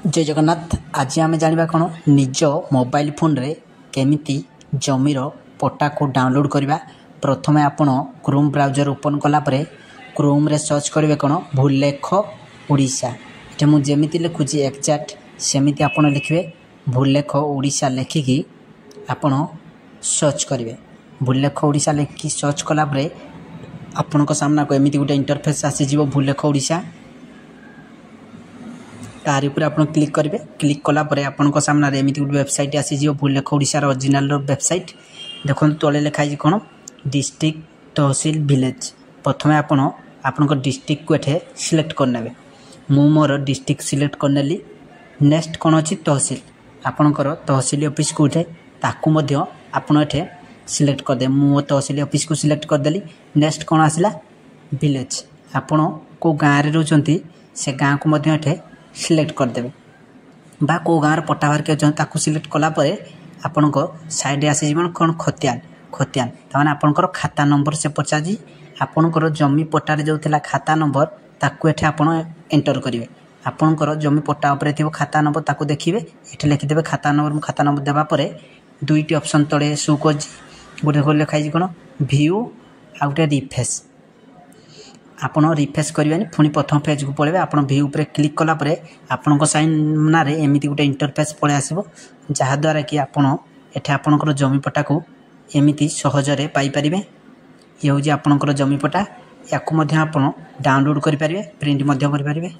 जय जगन्नाथ। आज आम जाना कौन निज मोबाइल फोन रे केमिति जमीर पट्टा को डाउनलोड करवा। प्रथम आपण क्रोम ब्राउजर ओपन कलापर क्रोम रे सर्च करेंगे कौन भूलेख ओडिशा। ये मुझे लिखुची एक्जाक्ट सेमिति आपण लिखे भूलेख ओडिशा लिखिकी आपण सर्च करेंगे। भूलेख ओडिशा लिखिकी सर्च कलापर आपण सामना को एमती गोटे इंटरफेस आसीज भूलेख ओडिशा। तार ऊपर आप क्लिक करेंगे। क्लिक कलापर आपण सामने एमती गोटे वेबसाइट आसीज भूलेख ओडिशार ओरिजिनल वेबसाइट। देखो तले लिखाई कौन डिस्ट्रिक्ट तहसील विलेज। प्रथम आपण डिस्ट्रिक्ट को ये सिलेक्ट करने। मु मोर डिस्ट्रिक्ट सिलेक्ट करनेली। नेक्स्ट कौन अच्छी तहसील आपणकर तहसील ऑफिस को उठे ताकू आपण ये सिलेक्ट करदे। मु तहसील ऑफिस को सिलेक्ट करदेली। नेक्स्ट कौन आसला विलेज। आपण को गाँव में रोचंती से गाँव को ये सिलेक्ट करदेवे बा को गाँव पट्टा बाहर के ताकू सिलेक्ट कलापर आपण साइड आसी कौन खतियान खतियान ताने आपणकर खाता नंबर से पचार आपणकर जमी पट्टारे जो खाता नंबर ताकू एठे आपण एंटर करेंगे। आपणकर जमी पट्टा उपरे थिबो खाता नंबर ताकू देखिए ये लिखिदेवे खाता नंबर देवापर दुईटी ऑप्शन तले शो कर गोटे लिखाई कौन व्यू आ गए रिफ्रेश। आपण रिफ्रेश करवानी पुणी प्रथम पेज को पलैबे। आप व्यू पर क्लिक कलापर आपण सामने एमती गोटे इंटरफेस पलि आसो जहाद्वारा कि आपण एठे आपणकर जमी पट्टा को एमती सहजरे पाइपर। ये हूँ आपणकर जमी पट्टा। या डाउनलोड करेंगे प्रिंट करेंगे।